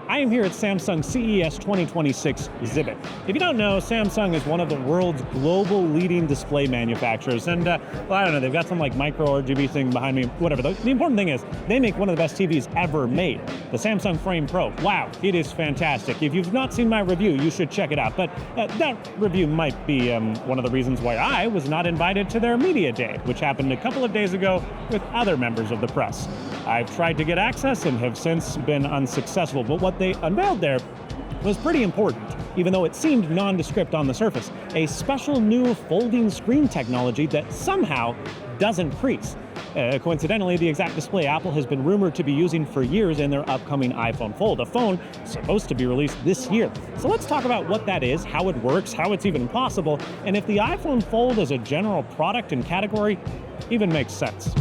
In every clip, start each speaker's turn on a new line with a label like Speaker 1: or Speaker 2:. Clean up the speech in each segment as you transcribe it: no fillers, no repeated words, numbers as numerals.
Speaker 1: I am here at Samsung CES 2026 exhibit. If you don't know, Samsung is one of the world's global leading display manufacturers. And, well, I don't know, they've got some like micro RGB thing behind me, whatever. The important thing is they make one of the best TVs ever made, the Samsung Frame Pro. Wow, it is fantastic. If you've not seen my review, you should check it out. But that review might be one of the reasons why I was not invited to their media day, which happened a couple of days ago with other members of the press. I've tried to get access and have since been unsuccessful, but what they unveiled there was pretty important, even though it seemed nondescript on the surface. A special new folding screen technology that somehow doesn't crease. Coincidentally, the exact display Apple has been rumored to be using for years in their upcoming iPhone Fold, a phone supposed to be released this year. So let's talk about what that is, how it works, how it's even possible, and if the iPhone Fold as a general product and category even makes sense.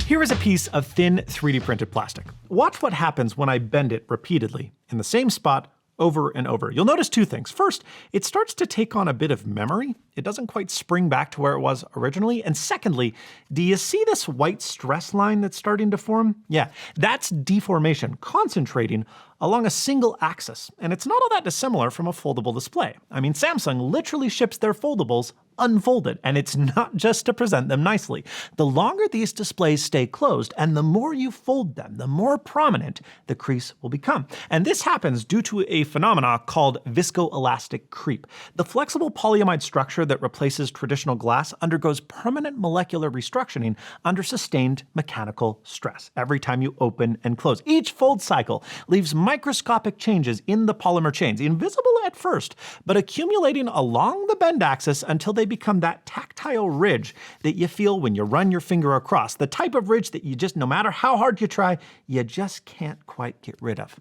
Speaker 2: Here is a piece of thin 3D printed plastic. Watch what happens when I bend it repeatedly in the same spot over and over. You'll notice two things. First, it starts to take on a bit of memory. It doesn't quite spring back to where it was originally. And secondly, do you see this white stress line that's starting to form? Yeah, that's deformation concentrating along a single axis. And it's not all that dissimilar from a foldable display. I mean, Samsung literally ships their foldables unfolded, and it's not just to present them nicely. The longer these displays stay closed and the more you fold them, the more prominent the crease will become. And this happens due to a phenomena called viscoelastic creep. The flexible polyamide structure that replaces traditional glass undergoes permanent molecular restructuring under sustained mechanical stress every time you open and close. Each fold cycle leaves microscopic changes in the polymer chains, invisible at first, but accumulating along the bend axis until they become that tactile ridge that you feel when you run your finger across, the type of ridge that you just, no matter how hard you try, you just can't quite get rid of.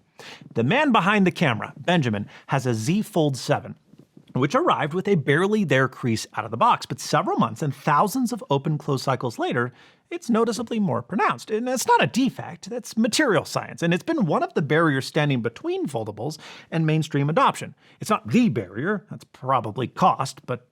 Speaker 2: The man behind the camera, Benjamin, has a Z Fold 7, which arrived with a barely there crease out of the box, but several months and thousands of open-close cycles later, it's noticeably more pronounced. And it's not a defect, that's material science, and it's been one of the barriers standing between foldables and mainstream adoption. It's not the barrier, that's probably cost, but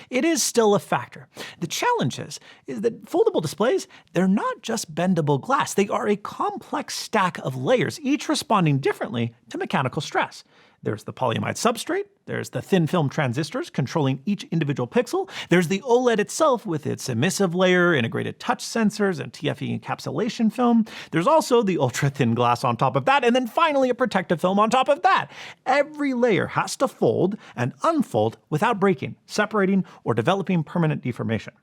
Speaker 2: it is still a factor. The challenge is that foldable displays, they're not just bendable glass, they are a complex stack of layers, each responding differently to mechanical stress. There's the polyamide substrate, there's the thin film transistors controlling each individual pixel, there's the OLED itself with its emissive layer, integrated touch sensors, and TFE encapsulation film. There's also the ultra-thin glass on top of that, and then finally a protective film on top of that. Every layer has to fold and unfold without breaking, separating, or developing permanent deformation.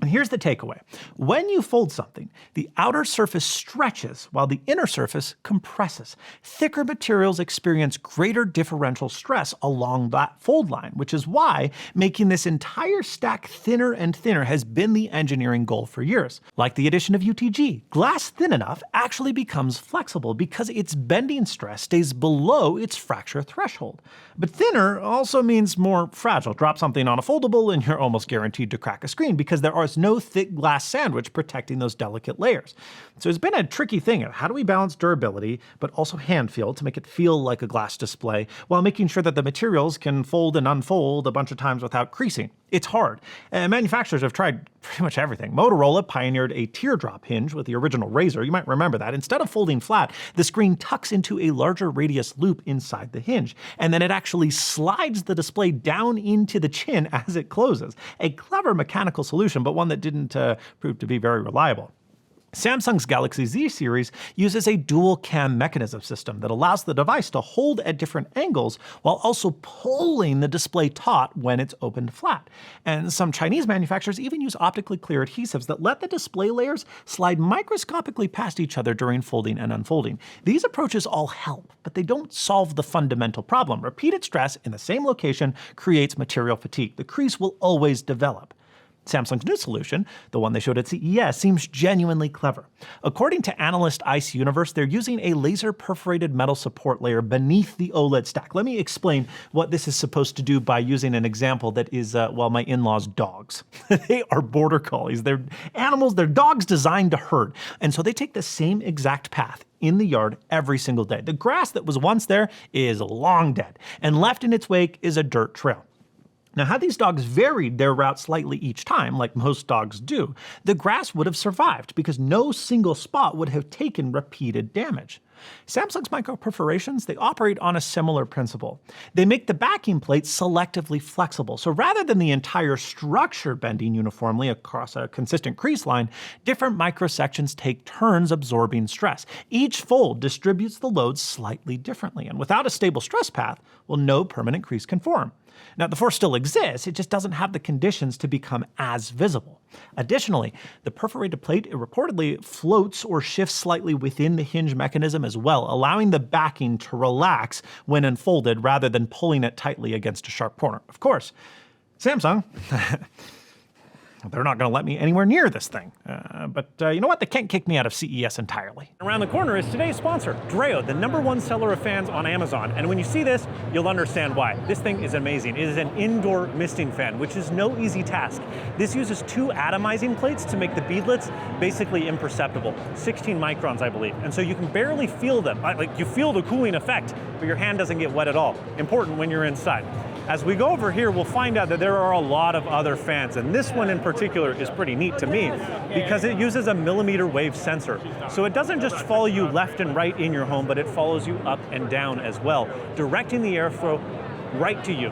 Speaker 2: And here's the takeaway. When you fold something, the outer surface stretches while the inner surface compresses. Thicker materials experience greater differential stress along that fold line, which is why making this entire stack thinner and thinner has been the engineering goal for years. Like the addition of UTG, glass thin enough actually becomes flexible because its bending stress stays below its fracture threshold. But thinner also means more fragile. Drop something on a foldable and you're almost guaranteed to crack a screen because there are no thick glass sandwich protecting those delicate layers. So it's been a tricky thing of how do we balance durability, but also hand feel to make it feel like a glass display, while making sure that the materials can fold and unfold a bunch of times without creasing. It's hard. Manufacturers have tried pretty much everything. Motorola pioneered a teardrop hinge with the original Razr. You might remember that. Instead of folding flat, the screen tucks into a larger radius loop inside the hinge, and then it actually slides the display down into the chin as it closes. A clever mechanical solution, but one that didn't prove to be very reliable. Samsung's Galaxy Z series uses a dual cam mechanism system that allows the device to hold at different angles while also pulling the display taut when it's opened flat. And some Chinese manufacturers even use optically clear adhesives that let the display layers slide microscopically past each other during folding and unfolding. These approaches all help, but they don't solve the fundamental problem. Repeated stress in the same location creates material fatigue. The crease will always develop. Samsung's new solution, the one they showed at CES, seems genuinely clever. According to analyst Ice Universe, they're using a laser-perforated metal support layer beneath the OLED stack. Let me explain what this is supposed to do by using an example that is, well, my in-laws' dogs. They are border collies. They're animals, they're dogs designed to herd. And so they take the same exact path in the yard every single day. The grass that was once there is long dead, and left in its wake is a dirt trail. Now, had these dogs varied their route slightly each time, like most dogs do, the grass would have survived because no single spot would have taken repeated damage. Samsung's microperforations, they operate on a similar principle. They make the backing plate selectively flexible, so rather than the entire structure bending uniformly across a consistent crease line, different microsections take turns absorbing stress. Each fold distributes the load slightly differently, and without a stable stress path, well, no permanent crease can form. Now, the force still exists, it just doesn't have the conditions to become as visible. Additionally, the perforated plate reportedly floats or shifts slightly within the hinge mechanism as well, allowing the backing to relax when unfolded rather than pulling it tightly against a sharp corner. Of course, Samsung, they're not going to let me anywhere near this thing. But you know what? They can't kick me out of CES entirely.
Speaker 1: Around the corner is today's sponsor, Dreo, the #1 seller of fans on Amazon. And when you see this, you'll understand why. This thing is amazing. It is an indoor misting fan, which is no easy task. This uses 2 atomizing plates to make the beadlets basically imperceptible. 16 microns, I believe. And so you can barely feel them. Like, you feel the cooling effect, but your hand doesn't get wet at all. Important when you're inside. As we go over here, we'll find out that there are a lot of other fans, and this one in particular is pretty neat to me because it uses a millimeter wave sensor. So it doesn't just follow you left and right in your home, but it follows you up and down as well, directing the airflow right to you.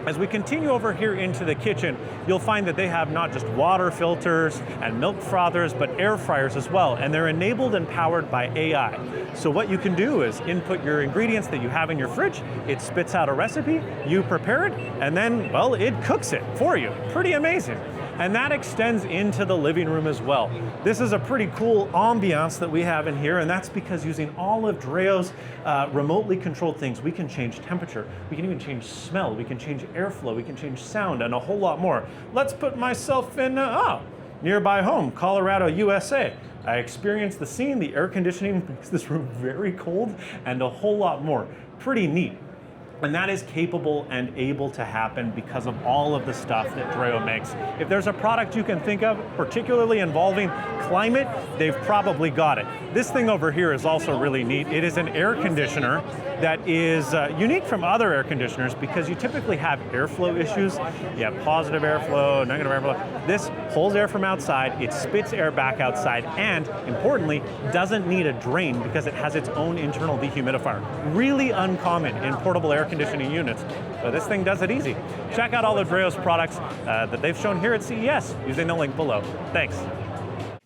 Speaker 1: As we continue over here into the kitchen, you'll find that they have not just water filters and milk frothers, but air fryers as well, and they're enabled and powered by AI. So what you can do is input your ingredients that you have in your fridge, it spits out a recipe, you prepare it, and then, well, it cooks it for you. Pretty amazing. And that extends into the living room as well. This is a pretty cool ambiance that we have in here, and that's because using all of Dreo's remotely controlled things, we can change temperature, we can even change smell, we can change airflow, we can change sound, and a whole lot more. Let's put myself in, nearby home, Colorado, USA. I experienced the scene, the air conditioning makes this room very cold, and a whole lot more. Pretty neat. And that is capable and able to happen because of all of the stuff that Dreo makes. If there's a product you can think of, particularly involving climate, they've probably got it. This thing over here is also really neat. It is an air conditioner that is unique from other air conditioners because you typically have airflow issues. You have positive airflow, negative airflow. This pulls air from outside, it spits air back outside, and importantly, doesn't need a drain because it has its own internal dehumidifier. Really uncommon in portable air conditioning units, but this thing does it easy. Check out all of Dreo's products that they've shown here at CES using the link below. Thanks.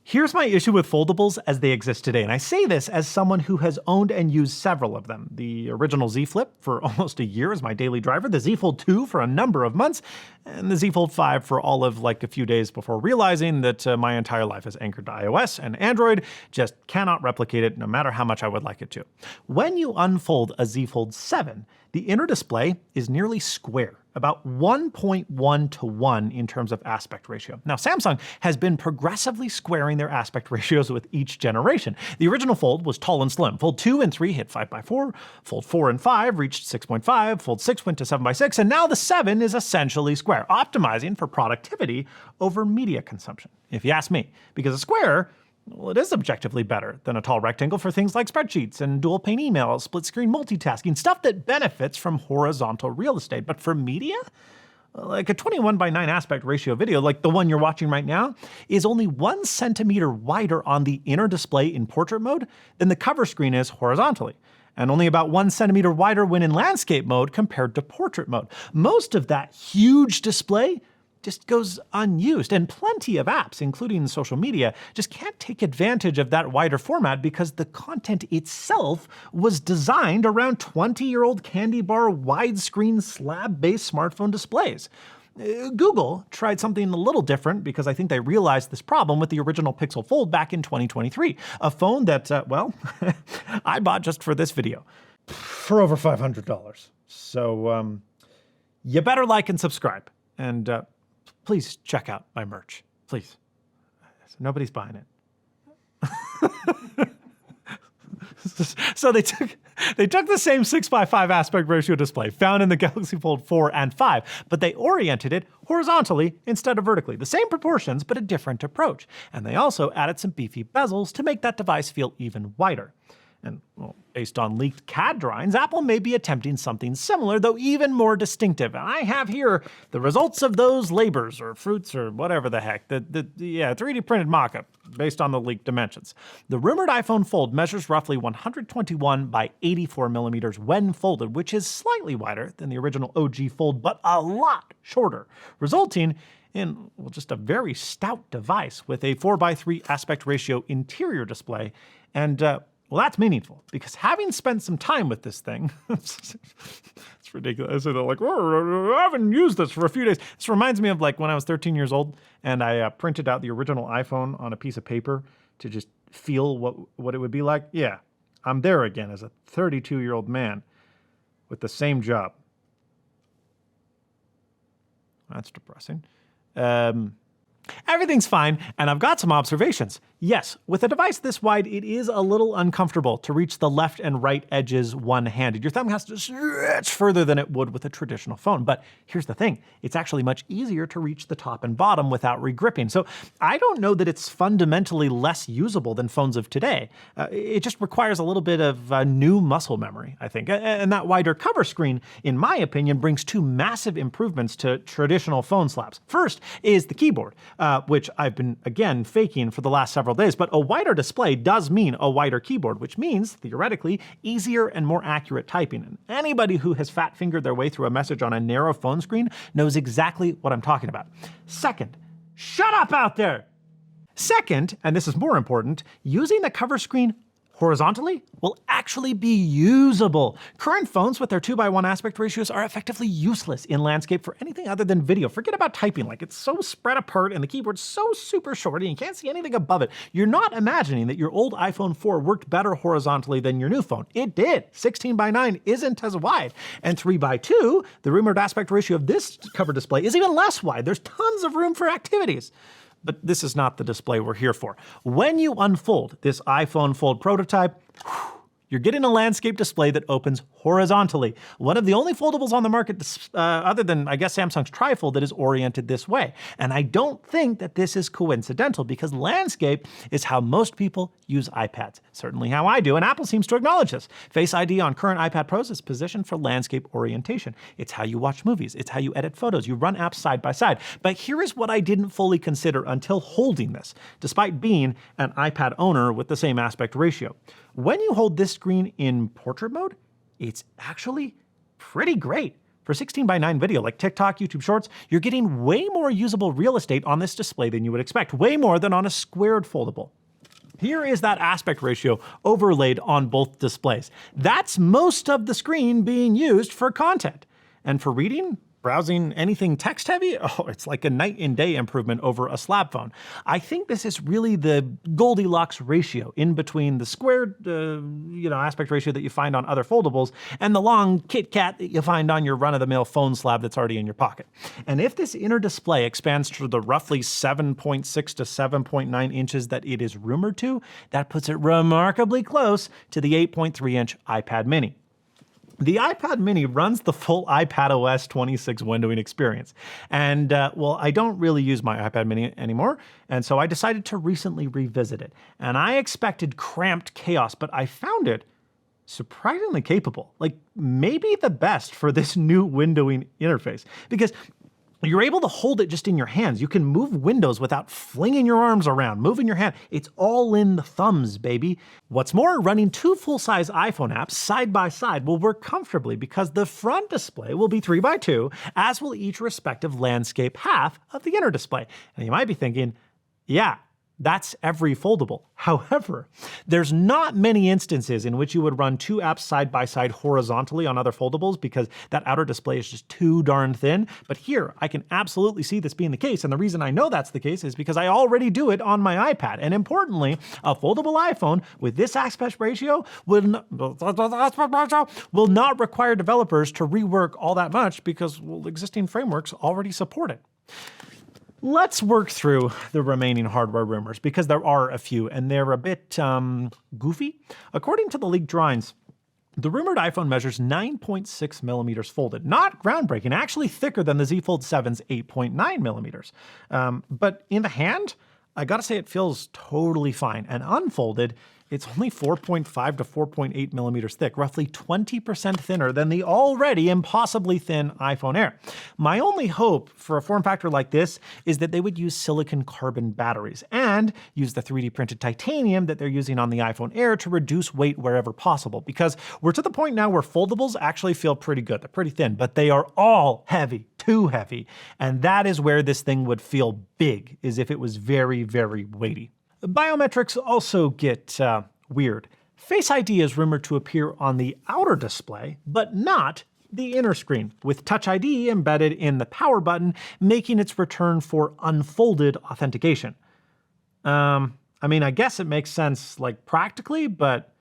Speaker 2: Here's my issue with foldables as they exist today, and I say this as someone who has owned and used several of them. The original Z Flip for almost a year as my daily driver, the Z Fold 2 for a number of months, and the Z Fold 5 for all of like a few days before realizing that my entire life is anchored to iOS, and Android just cannot replicate it no matter how much I would like it to. When you unfold a Z Fold 7, the inner display is nearly square, about 1.1 to 1 in terms of aspect ratio. Now, Samsung has been progressively squaring their aspect ratios with each generation. The original Fold was tall and slim. Fold 2 and 3 hit 5x4, Fold 4 and 5 reached 6.5, Fold 6 went to 7x6, and now the 7 is essentially square, optimizing for productivity over media consumption, if you ask me. Because a square, well, it is objectively better than a tall rectangle for things like spreadsheets and dual-pane email, split-screen multitasking, stuff that benefits from horizontal real estate. But for media, like a 21:9 aspect ratio video, like the one you're watching right now, is only 1 centimeter wider on the inner display in portrait mode than the cover screen is horizontally, and only about 1 centimeter wider when in landscape mode compared to portrait mode. Most of that huge display just goes unused, and plenty of apps, including social media, just can't take advantage of that wider format because the content itself was designed around 20-year-old candy bar widescreen slab-based smartphone displays. Google tried something a little different because I think they realized this problem with the original Pixel Fold back in 2023, a phone that, well, I bought just for this video for over $500. So, you better like and subscribe, and please check out my merch, please. Nobody's buying it. So they took the same 6x5 aspect ratio display found in the Galaxy Fold 4 and 5, but they oriented it horizontally instead of vertically. The same proportions, but a different approach. And they also added some beefy bezels to make that device feel even wider. And well, based on leaked CAD drawings, Apple may be attempting something similar, though even more distinctive. And I have here the results of those labors or fruits or whatever the heck. The 3D printed mock-up based on the leaked dimensions. The rumored iPhone Fold measures roughly 121 by 84 millimeters when folded, which is slightly wider than the original OG Fold, but a lot shorter, resulting in just a very stout device with a 4:3 aspect ratio interior display. And well, that's meaningful because having spent some time with this thing, it's ridiculous. They're like, I haven't used this for a few days. This reminds me of like when I was 13 years old and I printed out the original iPhone on a piece of paper to just feel what it would be like. Yeah, I'm there again as a 32-year-old man with the same job. That's depressing. Everything's fine, and I've got some observations. Yes, with a device this wide, it is a little uncomfortable to reach the left and right edges one-handed. Your thumb has to stretch further than it would with a traditional phone. But here's the thing, it's actually much easier to reach the top and bottom without regripping. So I don't know that it's fundamentally less usable than phones of today. It just requires a little bit of new muscle memory, I think. And that wider cover screen, in my opinion, brings two massive improvements to traditional phone slabs. First is the keyboard, which I've been, again, faking for the last several days, but a wider display does mean a wider keyboard, which means, theoretically, easier and more accurate typing. And anybody who has fat-fingered their way through a message on a narrow phone screen knows exactly what I'm talking about. Second, shut up out there! Second, and this is more important, using the cover screen horizontally will actually be usable. Current phones with their 2:1 aspect ratios are effectively useless in landscape for anything other than video. Forget about typing, like it's so spread apart and the keyboard's so super short and you can't see anything above it. You're not imagining that your old iPhone 4 worked better horizontally than your new phone. It did. 16:9 isn't as wide. And 3:2, the rumored aspect ratio of this cover display is even less wide. There's tons of room for activities. But this is not the display we're here for. When you unfold this iPhone Fold prototype, you're getting a landscape display that opens horizontally. One of the only foldables on the market, other than, I guess, Samsung's Trifold, that is oriented this way. And I don't think that this is coincidental because landscape is how most people use iPads. Certainly how I do, and Apple seems to acknowledge this. Face ID on current iPad Pros is positioned for landscape orientation. It's how you watch movies. It's how you edit photos. You run apps side by side. But here is what I didn't fully consider until holding this, despite being an iPad owner with the same aspect ratio. When you hold this screen in portrait mode, it's actually pretty great. For 16:9 video like TikTok, YouTube Shorts, you're getting way more usable real estate on this display than you would expect, way more than on a squared foldable. Here is that aspect ratio overlaid on both displays. That's most of the screen being used for content. And for reading, browsing, anything text heavy, it's like a night and day improvement over a slab phone. I think this is really the Goldilocks ratio in between the squared aspect ratio that you find on other foldables and the long Kit Kat that you find on your run-of-the-mill phone slab that's already in your pocket. And if this inner display expands to the roughly 7.6 to 7.9 inches that it is rumored to, that puts it remarkably close to the 8.3-inch iPad mini. The iPad mini runs the full iPadOS 26 windowing experience. And, I don't really use my iPad mini anymore, and so I decided to recently revisit it. And I expected cramped chaos, but I found it surprisingly capable. Like, maybe the best for this new windowing interface. Because you're able to hold it just in your hands. You can move windows without flinging your arms around, moving your hand. It's all in the thumbs, baby. What's more, running two full-size iPhone apps side by side will work comfortably because the front display will be 3:2, as will each respective landscape half of the inner display. And you might be thinking, yeah, that's every foldable. However, there's not many instances in which you would run two apps side by side horizontally on other foldables because that outer display is just too darn thin. But here, I can absolutely see this being the case. And the reason I know that's the case is because I already do it on my iPad. And importantly, a foldable iPhone with this aspect ratio will not require developers to rework all that much because existing frameworks already support it. Let's work through the remaining hardware rumors because there are a few and they're a bit goofy. According to the leaked drawings, the rumored iPhone measures 9.6 millimeters folded. Not groundbreaking, actually thicker than the Z Fold 7's 8.9 millimeters. But in the hand, I gotta say it feels totally fine. And unfolded, it's only 4.5 to 4.8 millimeters thick, roughly 20% thinner than the already impossibly thin iPhone Air. My only hope for a form factor like this is that they would use silicon carbon batteries and use the 3D printed titanium that they're using on the iPhone Air to reduce weight wherever possible, because we're to the point now where foldables actually feel pretty good. They're pretty thin, but they are all heavy, too heavy. And that is where this thing would feel big, is if it was very, very weighty. Biometrics also get weird. Face ID is rumored to appear on the outer display, but not the inner screen, with Touch ID embedded in the power button, making its return for unfolded authentication. I mean, I guess it makes sense, like, practically, but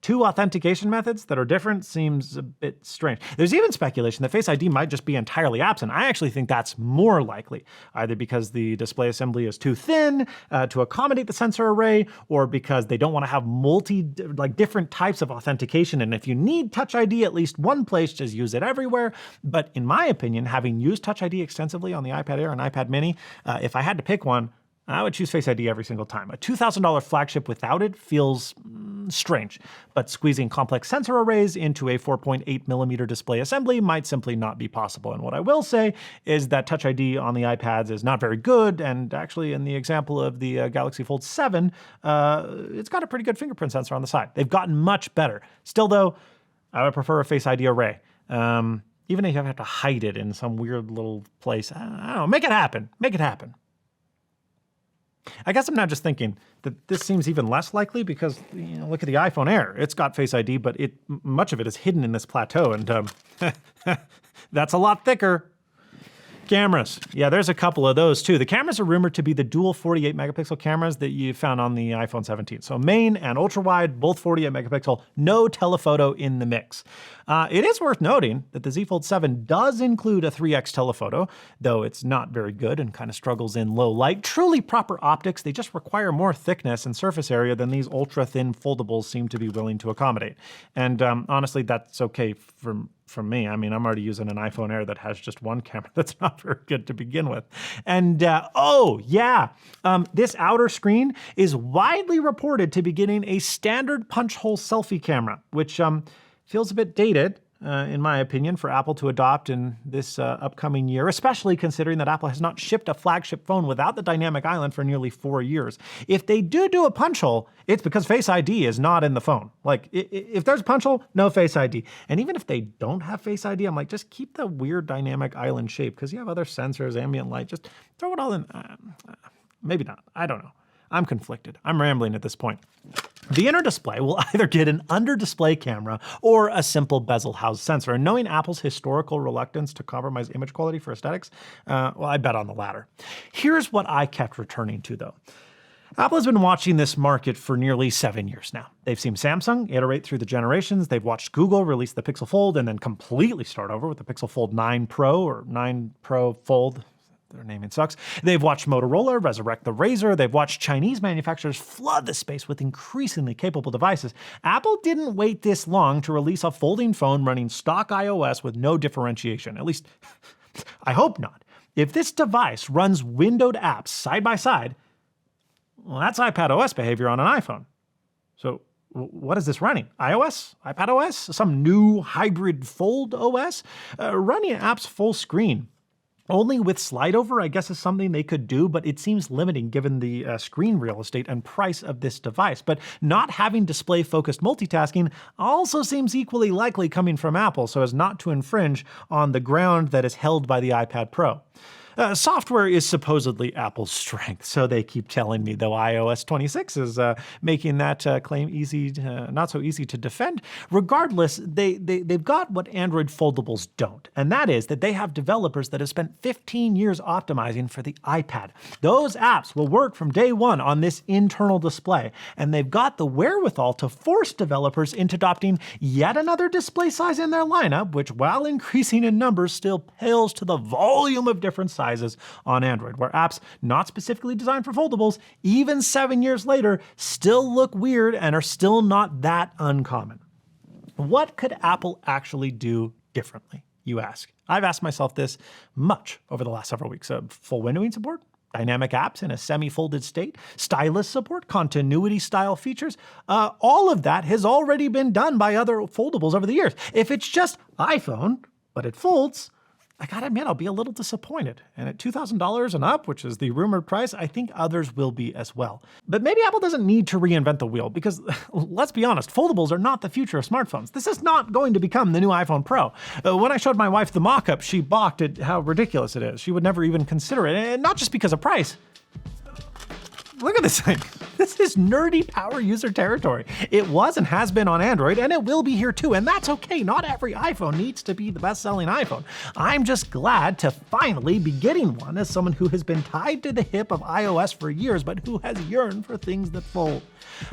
Speaker 2: two authentication methods that are different seems a bit strange. There's even speculation that Face ID might just be entirely absent. I actually think that's more likely, either because the display assembly is too thin to accommodate the sensor array, or because they don't want to have different types of authentication. And if you need Touch ID at least one place, just use it everywhere. But in my opinion, having used Touch ID extensively on the iPad Air and iPad Mini, if I had to pick one, I would choose Face ID every single time. A $2,000 flagship without it feels strange, but squeezing complex sensor arrays into a 4.8 millimeter display assembly might simply not be possible. And what I will say is that Touch ID on the iPads is not very good, and actually in the example of the Galaxy Fold 7, it's got a pretty good fingerprint sensor on the side. They've gotten much better. Still though, I would prefer a Face ID array. Even if you have to hide it in some weird little place, I don't know, make it happen, make it happen. I guess I'm now just thinking that this seems even less likely because, look at the iPhone Air. It's got Face ID, but much of it is hidden in this plateau, and that's a lot thicker. Cameras. Yeah, there's a couple of those too. The cameras are rumored to be the dual 48 megapixel cameras that you found on the iPhone 17. So main and ultra wide, both 48 megapixel, no telephoto in the mix. It is worth noting that the Z Fold 7 does include a 3x telephoto, though it's not very good and kind of struggles in low light. Truly proper optics, they just require more thickness and surface area than these ultra thin foldables seem to be willing to accommodate. And honestly, that's okay from me. I mean, I'm already using an iPhone Air that has just one camera that's not very good to begin with. And this outer screen is widely reported to be getting a standard punch hole selfie camera, which feels a bit dated, in my opinion, for Apple to adopt in this upcoming year, especially considering that Apple has not shipped a flagship phone without the dynamic island for nearly 4 years. If they do a punch hole, it's because Face ID is not in the phone. Like, if there's a punch hole, no Face ID. And even if they don't have Face ID, I'm like, just keep the weird dynamic island shape, because you have other sensors, ambient light, just throw it all in. Maybe not, I don't know. I'm conflicted. I'm rambling at this point. The inner display will either get an under-display camera or a simple bezel-housed sensor. And knowing Apple's historical reluctance to compromise image quality for aesthetics, I bet on the latter. Here's what I kept returning to, though. Apple has been watching this market for nearly 7 years now. They've seen Samsung iterate through the generations. They've watched Google release the Pixel Fold and then completely start over with the Pixel Fold 9 Pro or 9 Pro Fold. Their naming sucks. They've watched Motorola resurrect the Razr. They've watched Chinese manufacturers flood the space with increasingly capable devices. Apple didn't wait this long to release a folding phone running stock iOS with no differentiation. At least, I hope not. If this device runs windowed apps side by side, well, that's iPadOS behavior on an iPhone. So what is this running? iOS? iPadOS? Some new hybrid Fold OS? Running apps full screen only with slide over, I guess, is something they could do, but it seems limiting given the screen real estate and price of this device. But not having display-focused multitasking also seems equally likely coming from Apple, so as not to infringe on the ground that is held by the iPad Pro. Software is supposedly Apple's strength, so they keep telling me, though iOS 26 is making that claim not so easy to defend. Regardless, they've got what Android foldables don't, and that is that they have developers that have spent 15 years optimizing for the iPad. Those apps will work from day one on this internal display, and they've got the wherewithal to force developers into adopting yet another display size in their lineup, which, while increasing in numbers, still pales to the volume of different sizes on Android, where apps not specifically designed for foldables, even 7 years later, still look weird and are still not that uncommon. What could Apple actually do differently, you ask? I've asked myself this much over the last several weeks. Full windowing support? dynamic apps in a semi-folded state, stylus support, continuity style features. All of that has already been done by other foldables over the years. If it's just iPhone, but it folds, I gotta admit, I'll be a little disappointed. And at $2,000 and up, which is the rumored price, I think others will be as well. But maybe Apple doesn't need to reinvent the wheel because, let's be honest, foldables are not the future of smartphones. This is not going to become the new iPhone Pro. When I showed my wife the mock-up, she balked at how ridiculous it is. She would never even consider it, and not just because of price. Look at this thing. This is nerdy power user territory. It was and has been on Android, and it will be here too, and that's okay. Not every iPhone needs to be the best-selling iPhone. I'm just glad to finally be getting one as someone who has been tied to the hip of iOS for years, but who has yearned for things that fold.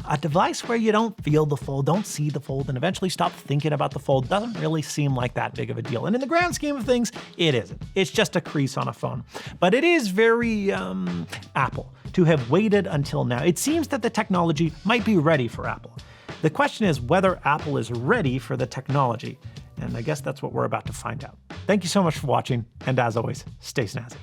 Speaker 2: A device where you don't feel the fold, don't see the fold, and eventually stop thinking about the fold doesn't really seem like that big of a deal. And in the grand scheme of things, it isn't. It's just a crease on a phone. But it is very, Apple to have waited until now. It seems that the technology might be ready for Apple. The question is whether Apple is ready for the technology. And I guess that's what we're about to find out. Thank you so much for watching, and as always, stay snazzy.